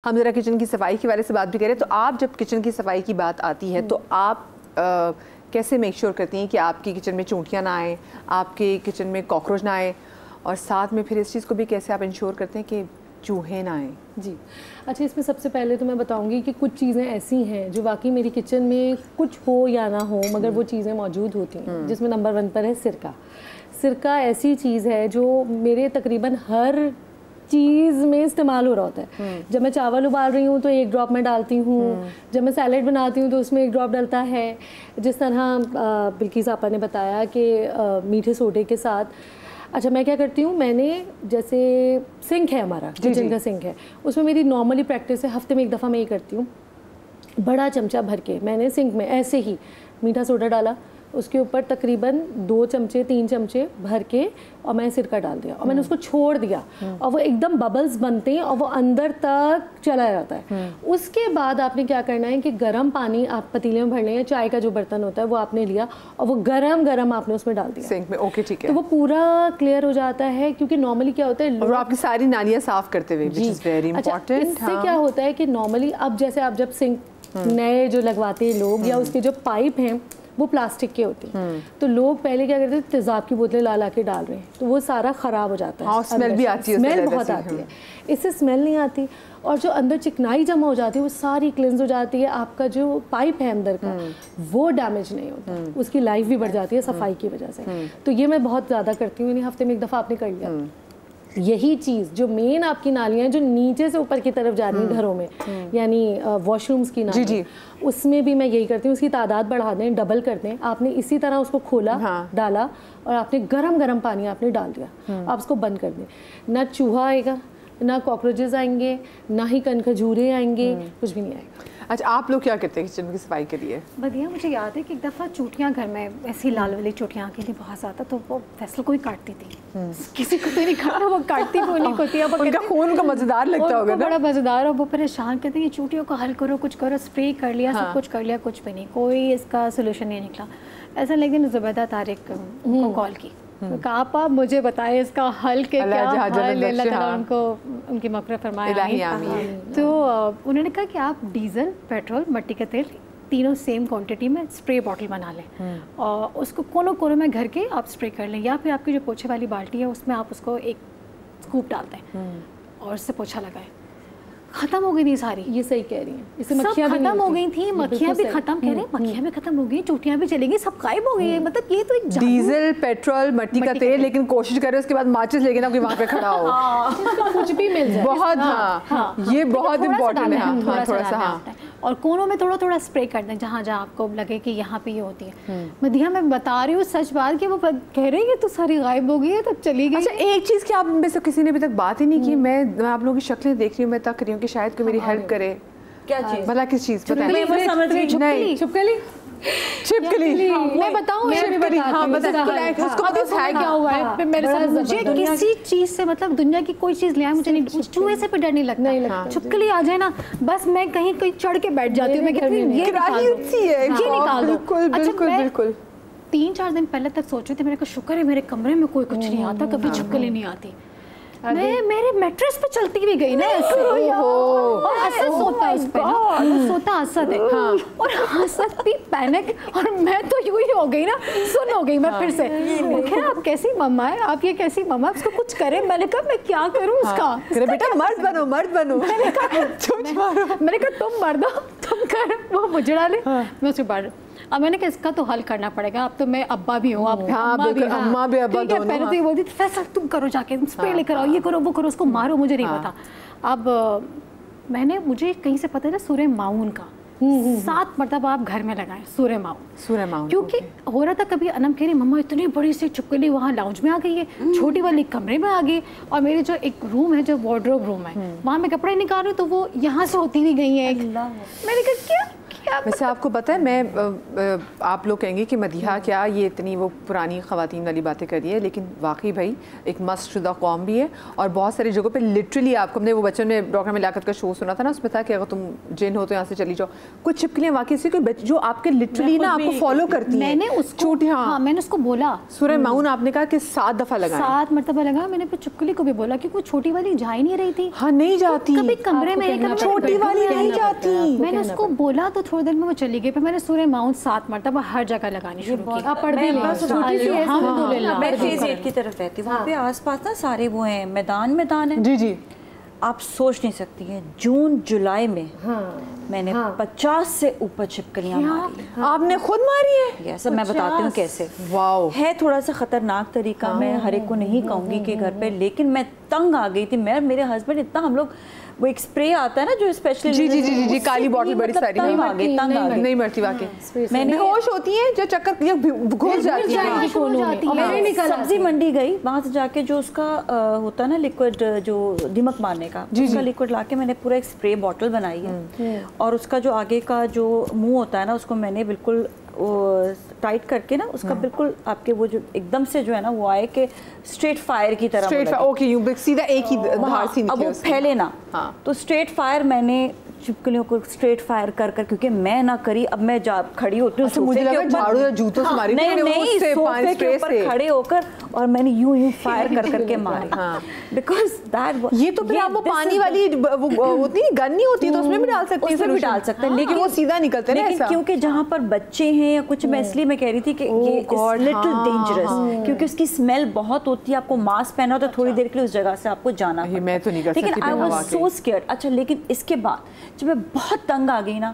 ہم ذرا کچن کی صفائی کے بارے سے بات بھی کریں تو آپ جب کچن کی صفائی کی بات آتی ہے تو آپ کیسے میک شور کرتی ہیں کہ آپ کی کچن میں چونٹیاں نہ آئیں, آپ کے کچن میں کاکروچ نہ آئیں, اور ساتھ میں پھر اس چیز کو بھی کیسے آپ انشور کرتے ہیں کہ چوہے نہ آئیں؟ جی اچھا, اس میں سب سے پہلے تو میں بتاؤں گی کہ کچھ چیزیں ایسی ہیں جو واقعی میری کچن میں کچھ ہو یا نہ ہو مگر وہ چیزیں موجود ہوتی ہیں, جس میں نمبر 1 پر ہے سرکہ. سرکہ ایسی چیز ہے جو میرے تقریباً ہر چیز میں استعمال ہو رہا ہوتا ہے. جب میں چاول ابال رہی ہوں تو 1 ڈراپ میں ڈالتی ہوں, جب میں سیلیڈ بناتی ہوں تو اس میں 1 ڈراپ ڈلتا ہے. جس طرح بلقیس آپا نے بتایا کہ میٹھے سوڈے کے ساتھ, اچھا میں کیا کرتی ہوں, میں نے جیسے سنک ہے ہمارا کچن کا سنک ہے, اس میں میری نارملی پریکٹس ہے ہفتے میں 1 دفعہ میں یہ کرتی ہوں, بڑا چمچہ بھر کے میں نے سنک میں ایسے ہی میٹھا سوڈا ڈالا, اس کے اوپر تقریباً 2 چمچے 3 چمچے بھر کے اور میں سرکہ ڈال دیا اور میں نے اس کو چھوڑ دیا اور وہ ایک دم ببلز بنتے ہیں اور وہ اندر تک چلا جاتا ہے. اس کے بعد آپ نے کیا کرنا ہے کہ گرم پانی آپ پتیلے میں بھر لیں, یا چائے کا جو برتن ہوتا ہے وہ آپ نے لیا اور وہ گرم آپ نے اس میں ڈال دیا سنک میں. اوکے ٹھیک ہے, تو وہ پورا کلیئر ہو جاتا ہے, کیونکہ نارملی کیا ہوتا ہے اور آپ کی ساری نالیاں صاف کرتے ہوئے, which is very important. اس سے کیا ہوتا ہے کہ نارملی اب جیسے آپ جب سنک نئے جو لگواتے ہیں لوگ, یا اس کے جو پائپ ہیں وہ پلاسٹک کے ہوتے ہیں, تو لوگ پہلے کیا کرتے ہیں تیزاب کی بوتلیں لا کے ڈال رہے ہیں, تو وہ سارا خراب ہو جاتا ہے. اسمیل بھی آتی ہے, اسمیل بہت آتی ہے. اس سے اسمیل نہیں آتی, اور جو اندر چکنائی جمع ہو جاتی ہے وہ ساری کلینز ہو جاتی ہے. آپ کا جو پائپ ہے اندر کا وہ ڈیمیج نہیں ہوتا, اس کی لائف بھی بڑھ جاتی ہے صفائی کی وجہ سے. تو یہ میں بہت زیادہ کرتی ہوں, یعنی ہفتے میں 1 دفعہ آپ نے کر لیا. یہی چیز جو مین آپ کی نالیاں جو نیچے سے اوپر کی طرف جا رہی ہیں گھروں میں, یعنی واش رومز کی نالیاں, اس میں بھی میں یہی کرتی ہوں, اس کی تعداد بڑھا دیں, ڈبل کر دیں. آپ نے اسی طرح اس کو کھولا ڈالا اور آپ نے گرم پانی آپ نے ڈال دیا, آپ اس کو بند کر دیں. نہ چوہا آئے گا, نہ کاکروچز آئیں گے, نہ ہی کھجورے آئیں گے, کچھ بھی نہیں آئے گا. اچھا, آپ لوگ کیا کرتے ہیں کچن کی صفائی کے لیے؟ بدیا مجھے یاد ہے کہ ایک دفعہ چوٹیاں گھر میں ایسی لال والی چوٹیاں کے لیے بہت زیادہ, تو وہ فیصلہ کوئی کاٹتی تھی, کسی کو تو نہیں کھانا, وہ کاٹتی وہ نہیں ہوتی. اب ان کا خون کو مزیدار لگتا ہوگا, بڑا مزیدار, اور وہ پریشان کہتے ہیں یہ چوٹیوں کو حل کرو, کچھ کرو, اسپرے کر لیا, سب کچھ کر لیا, کچھ بھی نہیں, کوئی اس کا سولوشن نہیں نکلا. ایسا لیکن زبیدہ طارق کو کال کی, کہا آپ مجھے بتائیں اس کا حل کے کیا حل, اللہ تعالیٰ ان کو ان کی مغفرت فرمائے. تو انہوں نے کہا کہ آپ ڈیزل, پیٹرول, مٹی کا تیل تینوں سیم کوانٹٹی میں اسپرے باٹل بنا لیں, اور اس کو کونوں میں گھر کے آپ اسپرے کر لیں, یا پھر آپ کی جو پوچھے والی بالٹی ہے اس میں آپ اس کو 1 اسکوپ ڈال دیں اور اس سے پوچھا لگائیں. ختم ہو گئی تھی ساری. یہ صحیح کہہ رہی ہیں, اس سے مکھیاں ختم ہو گئی تھیں, مکھیاں بھی ختم, کہہ رہے ہیں مکھیاں بھی ختم ہو گئی, چوٹیاں بھی چلی گئی, سب غائب ہو گئی. مطلب یہ تو ایک ڈیزل, پیٹرول, مٹی کا تیل, لیکن کوشش کرے اس کے بعد ماچس لے کے نا کوئی وہاں پہ کھڑا ہو, کچھ بھی مل جائے. بہت, ہاں یہ بہت امپورٹنٹ ہے. تھوڑا سا اور کونوں میں تھوڑا اسپرے کر دیں جہاں آپ کو لگے کہ یہاں پہ یہ ہوتی ہے. مدیحہ میں بتا رہی ہوں سچ بات کہ وہ کہہ رہے ہیں کہ تو ساری غائب ہو گئی ہے, تب چلی گئی. اچھا, ایک چیز کہ آپ میں سے کسی نے ابھی تک بات ہی نہیں کی, میں آپ لوگوں کی شکلیں دیکھ رہی ہوں, میں تک رہی ہوں کہ شاید کوئی میری ہیلپ کرے. کیا چیز؟ بھلا کس چیز؟ چھپکلی. میں بتاؤں مجھے کسی چیز سے مطلب دنیا کی کوئی چیز لے آئے مجھے نہیں, چوہے سے پہ ڈر نہیں لگتا. چھپکلی آ جائے نا بس میں کہیں چڑھ کے بیٹھ جاتی ہوں, میں کہتی ہوں یہ نکال دو. بالکل 3-4 دن پہلے تک سوچ رہی تھی, میرے کو شکر ہے میرے کمرے میں کوئی کچھ نہیں آتا, کبھی چھپکلی نہیں آتی. میں میرے میٹرس پہ چلتی بھی گئی نا ایسے, اور اسد سوتا ہے اس پہ نا, سوتا اسد ہے, اور اسد بھی پینک, اور میں تو یوں ہی ہو گئی نا, سن ہو گئی میں پھر سے. کہ آپ کیسی مما ہے, آپ یہ کیسی مما, اس کو کچھ کریں. میں نے کہا میں کیا کروں اس کا, بیٹا مرد بنو. میں نے کہا تم مرد ہو, تم کر, وہ مجھے ڈالے, میں اس کے بعد. اب میں نے کہا اس کا تو حل کرنا پڑے گا, اب تو میں ابا بھی ہوں, اب اماں بھی ابا دونوں. پہلے تو یہ بولتی تھی فیصل تم کرو جا کے, اسپرے لے کر آؤ, یہ کرو وہ کرو, اس کو مارو, مجھے نہیں پتا. اب میں نے, مجھے کہیں سے پتا تھا سورہ ماؤن کا 7 مرتبہ آپ گھر میں لگائیں, سورہ ماؤن. کیونکہ ہو رہا تھا کبھی انم کہہ رہی مما اتنی بڑی سی چھپکلی وہاں لاؤنج میں آ گئی ہے, چھوٹی والی کمرے میں آ گئی, اور میرے جو ایک روم ہے جو وارڈروب روم ہے وہاں میں کپڑے نکال رہی ہوں تو وہ یہاں سے ہوتی ہوئی گئی ہیں. میں نے کہا ویسے آپ کو پتہ ہے میں آپ لوگ کہیں گے کہ مدیحہ کیا یہ اتنی وہ پرانی خواتین والی باتیں کر رہی ہے، لیکن واقعی بھائی ایک مست شدہ قوم بھی ہے، اور بہت ساری جگہوں پہ لٹرلی آپ کو، ہم نے وہ بچوں نے ڈاکٹر ملاقت کا شو سنا تھا نا، اس میں تھا کہ اگر تم جن ہو تو یہاں سے چلی جاؤ، کچھ چھپکلیاں واقعی سے کوئی جو آپ کے لٹرلی نا آپ کو فالو کرتی ہیں. میں نے اس کو میں نے اس کو بولا سورہ معون آپ نے کہا کہ 7 دفعہ لگا، 7 مرتبہ لگا. میں نے پھر چھپکلی کو بھی بولا کہ وہ چھوٹی والی جا ہی نہیں رہی تھی. ہاں نہیں جاتی کبھی کمرے میں چھوٹی والی نہیں جاتی. میں نے اس کو بولا تو تھوڑی دیر میں وہ چلی گئی. پھر میں نے سورہ معون 7 مرتبہ ہر جگہ لگانی شروع کی. آپ پڑھ بھی لیں. میں فیز 8 کی طرف رہتی ہوں، وہاں پہ آس پاس نا سارے وہ ہیں، میدان ہے. جی جی آپ سوچ نہیں سکتی ہیں جون جولائی میں میں نے 50 سے اوپر چھپکلیاں ماری. آپ نے خود ماری ہے؟ یس، میں بتاتی ہوں کیسے. واو، ہے تھوڑا سا خطرناک طریقہ، میں ہر ایک کو نہیں کہوں گی کہ گھر پہ، لیکن میں تنگ آ گئی تھی. میں میرے ہسبینڈ اتنا، ہم لوگ وہ ایک اسپرے آتا ہے نا جو اسپیشلی جی جی جی جی کالی بوٹل بڑی ساری نہیں مرتی واقعی، میں بے ہوش ہوتی ہیں جو چکر گھس جاتی ہیں. سبزی منڈی گئی، وہاں سے جا کے جو اس کا ہوتا ہے نا لیکوڈ جو دیمک مارنے کا، اس کا لیکوڈ لا کے میں نے پورا ایک اسپرے بوٹل بنائی ہے، اور اس کا جو آگے کا جو منہ ہوتا ہے نا اس کو میں نے بالکل ٹائٹ کر کے نا اس کا بالکل آپ کے وہ جو ایک دم سے جو ہے نا وہ آئے کہ اسٹریٹ فائر کی طرح، سیدھا ایک ہی دھار سی اب وہ پھیلے نا. تو اسٹریٹ فائر میں نے چھپکلیوں کو اسٹریٹ فائر کر کر، کیونکہ میں نہ کری، اب میں کھڑی ہوتی ہوں مجھے لگا جھاڑو یا جوتوں سے ماری، نہیں صوفے کے اوپر کھڑے ہو کر، اور میں نے یوں فائر کر کر کے ماری. بیکاز دیٹ یہ تو پھر آپ وہ پانی والی ہوتی گن نہیں ہوتی تو اس میں بھی ڈال سکتے ہیں، اس میں بھی ڈال سکتے ہیں، لیکن وہ سیدھا نکلتے ہیں. لیکن کیونکہ جہاں پر بچے ہیں یا کچھ، میں اس لیے میں کہہ رہی تھی کہ یہ لٹل ڈینجرس، کیونکہ اس کی اسمیل بہت ہوتی ہے. آپ کو ماسک پہنا ہو تو تھوڑی دیر کے لیے اس جگہ سے آپ کو جانا ہے. میں تو نہیں کر سکتی، لیکن آئی واز سو اسکیئرڈ. اچھا، لیکن اس کے بعد جب میں بہت تنگ آ گئی نا،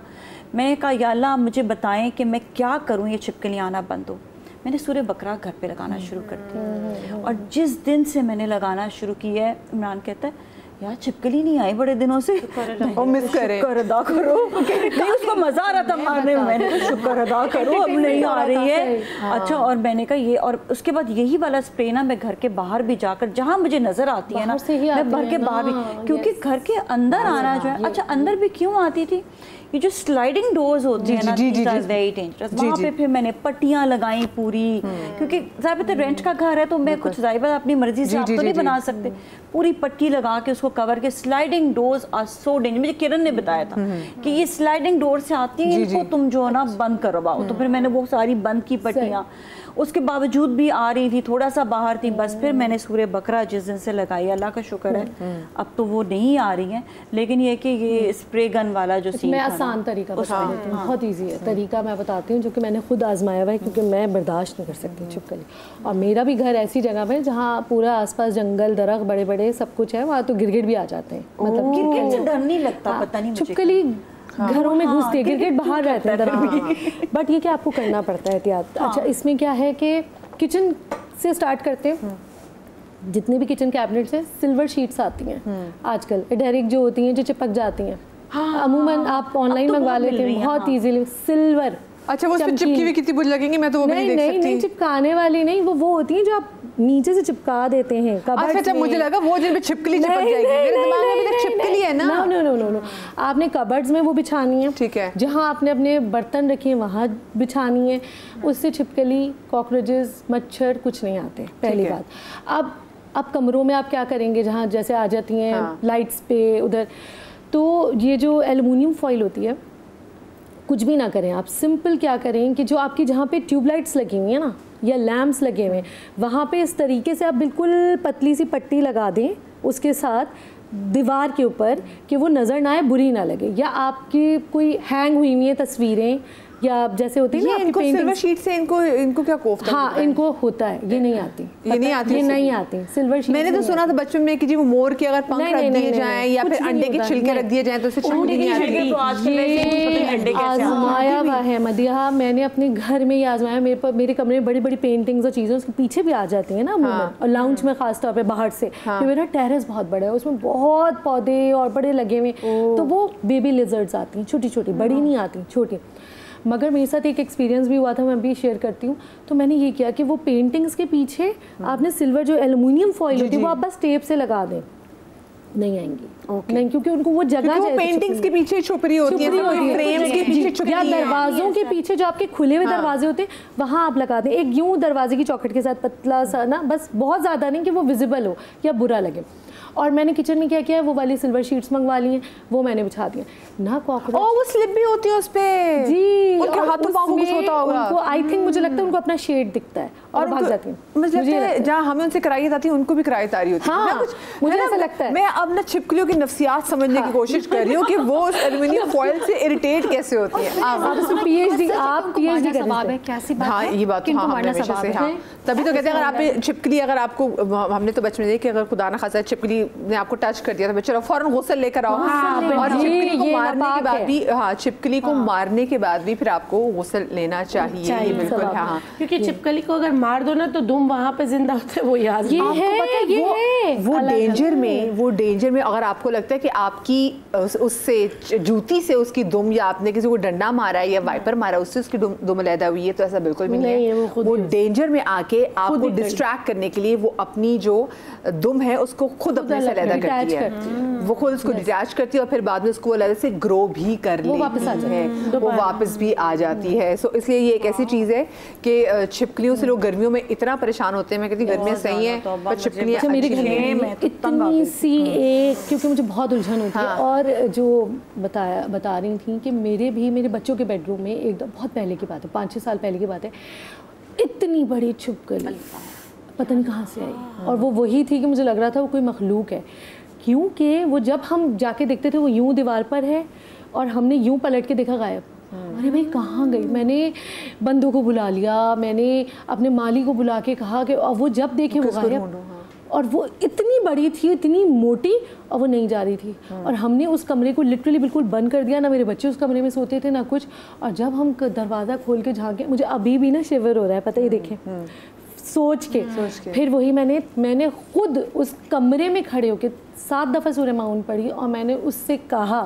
میں نے کہا یا اللہ مجھے بتائیں کہ میں کیا کروں یہ چھپکلیاں آنا بند ہو. میں نے سورہ بقرہ گھر پہ لگانا شروع کر دیا، اور جس دن سے میں نے لگانا شروع کی ہے، عمران کہتا ہے یار چھپکلی نہیں آئی بڑے دنوں سے، مس کریں، شکر ادا کرو. نہیں، اس کو مزہ آ رہا تھا مارنے میں، میں نے کہا شکر ادا کرو اب نہیں آ رہی ہے. اچھا، اور میں نے کہا یہ، اور اس کے بعد یہی والا اسپرے نا میں گھر کے باہر بھی جا کر جہاں مجھے نظر آتی ہے نا، میں گھر کے باہر بھی، کیونکہ گھر کے اندر آنا جو ہے، اچھا اندر بھی کیوں آتی تھی، یہ جو سلائڈنگ ڈورز ہوتے ہیں نا، دیز آر ویری ڈینجرس. وہاں پہ پھر میں نے پٹیاں لگائیں پوری، کیونکہ ظاہر بات ہے رینٹ کا گھر ہے تو میں کچھ ظاہر بات اپنی مرضی سے آپ تو نہیں بنا سکتے. پوری پٹی لگا کے اس کو کور کے. Sliding doors are so dangerous. مجھے کرن نے بتایا تھا کہ یہ سلائڈنگ ڈور سے آتی ہیں، ان کو تم جو ہے نا بند کرواؤ. تو پھر میں نے وہ ساری بند کی پٹیاں، اس کے باوجود بھی آ رہی تھی، تھوڑا سا باہر تھی. بس پھر میں نے سورہ بقرہ جس دن سے لگائی، اللہ کا شکر ہے اب تو وہ نہیں آ رہی ہیں. لیکن یہ کہ یہ اسپرے گن والا جو سین، میں آسان طریقہ بتا دیتی ہوں، بہت ایزی ہے طریقہ، میں بتاتی ہوں جو کہ میں نے خود آزمایا ہوا ہے، کیونکہ میں برداشت نہیں کر سکتی چھپکلی. اور میرا بھی گھر ایسی جگہ پہ جہاں پورا آس پاس جنگل، درخت بڑے بڑے سب کچھ ہے، وہاں تو گرگٹ بھی آ جاتے ہیں. مطلب گرگٹ سے ڈر نہیں لگتا، پتہ نہیں مجھے چھپکلی گھروں میں گھستی ہے، گرگٹ باہر رہتے ہیں، بٹ یہ کہ آپ کو کرنا پڑتا ہے احتیاط. اچھا، اس میں کیا ہے کہ کچن سے سٹارٹ کرتے ہیں. جتنے بھی کچن کیبنٹس ہیں، سلور شیٹس آتی ہیں آج کل، ڈائریکٹ جو ہوتی ہیں جو چپک جاتی ہیں، عموماً آپ آن لائن منگوا لیتے ہیں بہت ایزیلی. سلور، اچھا وہ اس پہ چپکی ہوئی کتنی بری لگیں گی، میں تو وہ بھی نہیں دیکھ سکتی. نہیں چپکانے والی نہیں، وہ ہوتی ہیں جو آپ نیچے سے چپکا دیتے ہیں. اچھا مجھے لگا وہ جن پہ چھپکلی چپک جائے گی، میرے دماغ میں ابھی تک چھپکلی ہے نا. نو، آپ نے کبرڈز میں وہ بچھانی ہے، ٹھیک ہے، جہاں آپ نے اپنے برتن رکھے ہیں وہاں بچھانی ہے. اس سے چھپکلی، کاکروچز، مچھر کچھ نہیں آتے. پہلی بات. اب کمروں میں آپ کیا کریں گے جہاں جیسے آ جاتی ہیں لائٹس پہ ادھر، تو یہ جو ایلومینیم فوائل ہوتی ہے، کچھ بھی نہ کریں آپ. سمپل کیا کریں کہ جو آپ کی جہاں پہ ٹیوب لائٹس لگی ہوئی ہیں نا یا لیمپس لگے ہوئے ہیں، وہاں پہ اس طریقے سے آپ بالکل پتلی سی پٹی لگا دیں اس کے ساتھ دیوار کے اوپر، کہ وہ نظر نہ آئے، بری نہ لگے. یا آپ کی کوئی ہینگ ہوئی ہوئی ہیں تصویریں یا جیسے ہوتی ہے نا، ان کو سلور شیٹ سے ان کو کیا کوفتہ، ہاں ان کو ہوتا ہے، یہ نہیں آتی، یہ نہیں آتی سلور شیٹ. میں نے تو سنا تھا بچپن میں کہ جی وہ مور کے اگر پنکھ رکھ دیے جائیں یا پھر انڈے کے چھلکے رکھ دیے جائیں تو اسے چھپکلی نہیں آتی. یہ آزمایا ہوا ہے مدیحہ، میں نے اپنے گھر میں یہ آزمایا. میرے کمرے میں بڑی بڑی پینٹنگز اور چیزیں اس کے پیچھے بھی آ جاتی ہیں نا عموماً، اور لاؤنج میں خاص طور پہ باہر سے. میرا ٹیرس بہت بڑا ہے، اس میں بہت پودے اور بڑے لگے ہوئے، تو وہ بیبی لیزرڈز آتی ہیں چھوٹی چھوٹی، بڑی نہیں آتی، چھوٹی. مگر میرے ساتھ ایک ایکسپیرینس بھی ہوا تھا، میں بھی شیئر کرتی ہوں. تو میں نے یہ کیا کہ وہ پینٹنگز کے پیچھے آپ نے سلور جو ایلومینیم فوائل ہوتی ہے وہ آپ بس ٹیپ سے لگا دیں. نہیں آئیں گی نہیں, کیونکہ ان کو وہ جگہ پینٹنگز کے پیچھے چھپ رہی ہوتی ہے, فریمز کے پیچھے چھپ رہی ہے, یا دروازوں کے پیچھے جو آپ کے کھلے ہوئے دروازے ہوتے ہیں وہاں آپ لگا دیں ایک یوں دروازے کی چوکھٹ کے ساتھ پتلا سا نا, بس بہت زیادہ نہیں کہ وہ ویزیبل ہو یا برا لگے. اور میں نے کچن میں کیا کیا ہے, وہ والی سلور شیٹس منگوا لی ہیں, وہ میں نے بچھا دی ہیں نا. کاکروچ وہ سلپ بھی ہوتی ہے اس پہ, جی, ان کے ہاتھوں پاؤں کو کچھ ہوتا ہوگا, ان کو آئی تھنک مجھے لگتا ہے ان کو اپنا شیڈ دکھتا ہے اور بھاگ جاتی ہیں. مجھے لگتا ہے جہاں ہمیں ان سے کرائیت آتی ہے ان کو بھی کرائیت آ رہی ہوتی ہے. مجھے ایسا لگتا ہے میں اب نا چھپکلیوں کی نفسیات سمجھنے کی کوشش کر رہی ہوں کہ وہ ایلومینیم فوائل سے اریٹیٹ کیسے ہوتی ہیں. آپ پی ایچ ڈی کریں, ہاں یہ بات ہم نے ہمیشہ سے, ہاں تبھی تو کہتے ہیں اگر آپ چھپکلی, اگر آپ کو, ہم نے تو بچپن میں دیکھا کہ اگر خدا نہ خاصا چھپکلی نے آپ کو ٹچ کر دیا تو چلو فوراً غسل لے کر آؤ, اور چھپکلی کو مارنے کے بعد بھی, ہاں چھپکلی کو مارنے کے بعد بھی پھر آپ کو غسل لینا چاہیے. بالکل ہاں, کیونکہ چھپکلی کو اگر مار دو نا تو دم وہاں پہ زندہ ہوتے ہیں, وہ یاد وہ ڈینجر میں اگر آپ کو لگتا ہے کہ آپ کی اس سے جوتی سے اس کی دم, یا آپ نے کسی کو ڈنڈا مارا ہے یا وائپر مارا اس سے اس کی دم علیحدہ ہوئی ہے, تو ایسا بالکل بھی نہیں ہے. وہ ڈینجر میں آ کے آپ کو ڈسٹریکٹ کرنے کے لیے وہ اپنی جو دم ہے اس کو خود اپنے سے علیحدہ کرتی ہے, وہ خود اس کو ڈیٹیچ کرتی ہے اور پھر بعد میں اس کو علیحدہ سے گرو بھی کر لیتی ہے, وہ واپس بھی آ جاتی ہے. سو اس لیے یہ ایک ایسی چیز ہے کہ چھپکلیوں سے لوگ گرمیوں میں اتنا پریشان ہوتے ہیں. میں کہتی ہوں گرمیاں صحیح ہیں پر چھپکلیاں میرے گھر میں اتنی سی ایک, کیونکہ مجھے بہت الجھن ہوتی ہے. اور جو بتا رہی تھیں کہ میرے بچوں کے بیڈ روم میں ایک بہت پہلے کی بات ہے, 5-6 سال پہلے کی بات ہے, اتنی بڑی چھپکلی پتہ نہیں کہاں سے آئی, اور وہ وہی تھی کہ مجھے لگ رہا تھا وہ کوئی مخلوق ہے, کیونکہ وہ جب ہم جا کے دیکھتے تھے وہ یوں دیوار پر ہے اور ہم نے یوں پلٹ کے دیکھا غائب. ارے بھائی کہاں گئی, میں نے بندوں کو بلا لیا, میں نے اپنے مالی کو بلا کے کہا کہ وہ جب دیکھے وہ غائب, اور وہ اتنی بڑی تھی اتنی موٹی اور وہ نہیں جا رہی تھی. اور ہم نے اس کمرے کو لٹرلی بالکل بند کر دیا, نہ میرے بچے اس کمرے میں سوتے تھے نہ کچھ. اور جب ہم دروازہ کھول کے جھانکے, مجھے ابھی بھی نا شیور ہو رہا ہے, پتہ ہی دیکھیں سوچ کے. پھر وہی میں نے خود اس کمرے میں کھڑے ہو کے 7 دفعہ سورہ ماؤن پڑھی, اور میں نے اس سے کہا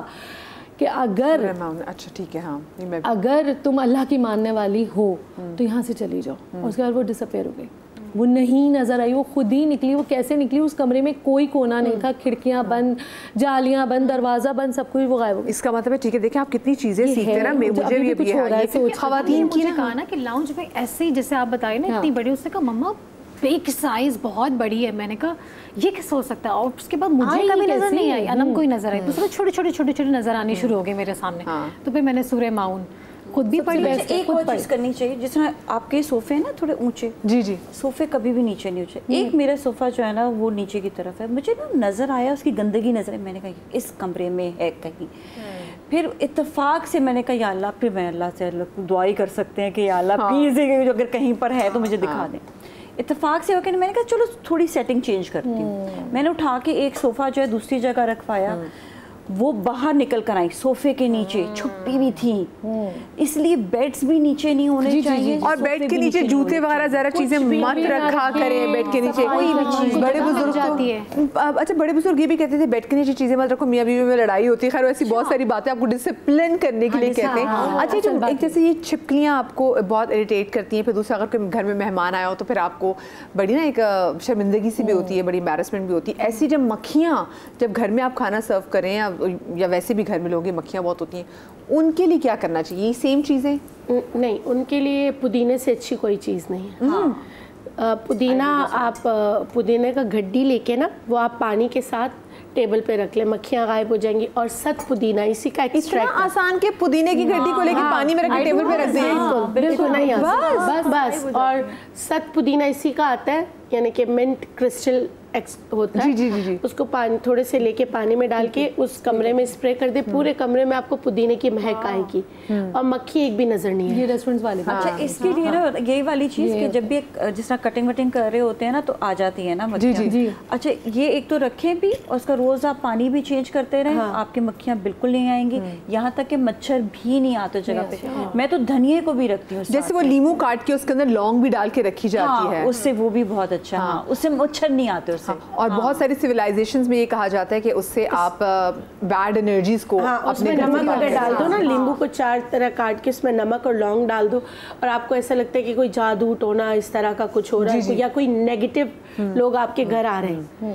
کہ اچھا ٹھیک ہے, ہاں اگر تم اللہ کی ماننے والی ہو تو یہاں سے چلی جاؤ. اور اس کے بعد وہ ڈس اپیئر ہو گئی, وہ نہیں نظر آئی, وہ خود ہی نکلی. وہ کیسے نکلی, اس کمرے میں کوئی کونا نہیں تھا, کھڑکیاں بند, جالیاں بند, دروازہ بند, سب کچھ وہ غائب ہو گیا. اس کا مطلب ہے ٹھیک ہے, دیکھیں آپ کتنی چیزیں سیکھتے ہیں نا. مجھے بھی ابھی خواتین کی کہا نا کہ لاؤنج میں ایسے ہی جیسے آپ بتائے نا اتنی بڑی, اس نے کہا مما بگ سائز بہت بڑی ہے. میں نے کہا یہ کیسے ہو سکتا ہے, اور اس کے بعد مجھے کبھی نظر نہیں آئی, انم کو ہی نظر آئی. تو چھوٹی چھوٹی نظر آنی شروع ہو گئی میرے سامنے. تو پھر میں نے سورہ ماؤن خود بھی پڑھی. ایک اور چیز کرنی چاہیے, جس طرح آپ کے صوفے ہیں نا تھوڑے اونچے, جی صوفے کبھی بھی نیچے نہیں اونچے. ایک میرا صوفہ جو ہے نا وہ نیچے کی طرف ہے, مجھے نا نظر آیا اس کی گندگی نظر, میں نے کہا اس کمرے میں ہے کہیں. پھر اتفاق سے میں نے کہا یا اللہ, پھر میں اللہ سے دعائی کر سکتے ہیں کہ یا اللہ پلیز اگر کہیں پر ہے تو مجھے دکھا دیں. اتفاق سے ہو کے میں نے کہا چلو تھوڑی سیٹنگ چینج کرتی ہوں. میں نے اٹھا کے ایک صوفہ جو ہے دوسری جگہ رکھوایا, وہ باہر نکل کر آئی صوفے کے نیچے, چھپی بھی تھی. اس لیے بیڈز بھی نیچے نہیں ہونے چاہیے, اور بیڈ کے نیچے جوتے وغیرہ ذرا چیزیں مت رکھا کریں. بیڈ کے نیچے کوئی بھی چیز, بڑے بزرگ جاتی ہے. اچھا بڑے بزرگ یہ بھی کہتے تھے بیڈ کے نیچے چیزیں مت رکھو, میاں بیوی میں لڑائی ہوتی ہے. خیر ایسی بہت ساری باتیں آپ کو ڈسپلن کرنے کے لیے کہتے ہیں. اچھا جو ایک جیسے یہ چھپکلیاں آپ کو بہت اریٹیٹ کرتی ہیں, پھر دوسرا اگر کوئی گھر میں مہمان آیا ہو تو پھر آپ کو بڑی نا ایک شرمندگی سی بھی ہوتی ہے, بڑی امبیرسمنٹ بھی ہوتی ہے. ایسی جب مکھیاں جب گھر میں آپ کھانا سرو کریں یا ویسے بھی گھر میں لوگ مکھیاں بہت ہوتی ہیں, ان کے لیے کیا کرنا چاہیے؟ یہ سیم چیزیں نہیں, ان کے لیے پودینے سے اچھی کوئی چیز نہیں ہے. پودینہ, آپ پودینے کا گڈی لے کے نا وہ آپ پانی کے ساتھ ٹیبل پہ رکھ لیں, مکھیاں غائب ہو جائیں گی. اور ست پودینہ اسی کا ایکسٹریکٹ, اتنا آسان کہ پودینے کی گڈی کو لے کے پانی میں رکھ کے ٹیبل پہ رکھ دیں, بالکل نہیں آسان بس. اور ست پودینہ اسی کا آتا ہے, یعنی کہ منٹ کرسٹل ہوتا ہے. جی اس کو پانی تھوڑے سے لے کے پانی میں ڈال کے اس کمرے میں اسپرے کر دے, پورے کمرے میں آپ کو پودینے کی مہک آئے گی, اور مکھی ایک بھی نظر نہیں ہے. یہ ریسٹورنٹس والے. اچھا اس کے لیے نا یہی والی چیز کہ جب بھی جس طرح کٹنگ وٹنگ کر رہے ہوتے ہیں نا تو آ جاتی ہے نا مکھیاں. اچھا یہ ایک تو رکھیں بھی, اور اس کا روز آپ پانی بھی چینج کرتے رہیں, آپ کی مکھیاں بالکل نہیں آئیں گی. یہاں تک کہ مچھر بھی نہیں آتے جگہ پہ. میں تو دھنیے کو بھی رکھتی ہوں, جیسے وہ لیمو کاٹ کے اس کے اندر لونگ بھی ڈال کے رکھی جاتی ہے, اس سے وہ بھی بہت اچھا, اس سے مچھر نہیں آتے اس سے. اور بہت ساری سویلائزیشنز میں یہ کہا جاتا ہے کہ اس سے آپ بیڈ انرجیز کو اپنے نمک اگر ڈال دو نا, لیمبو کو 4 طرح کاٹ کے اس میں نمک اور لونگ ڈال دو, اور آپ کو ایسا لگتا ہے کہ کوئی جادو ٹونا اس طرح کا کچھ ہو رہا ہے, یا کوئی نیگیٹو لوگ آپ کے گھر آ رہے ہیں,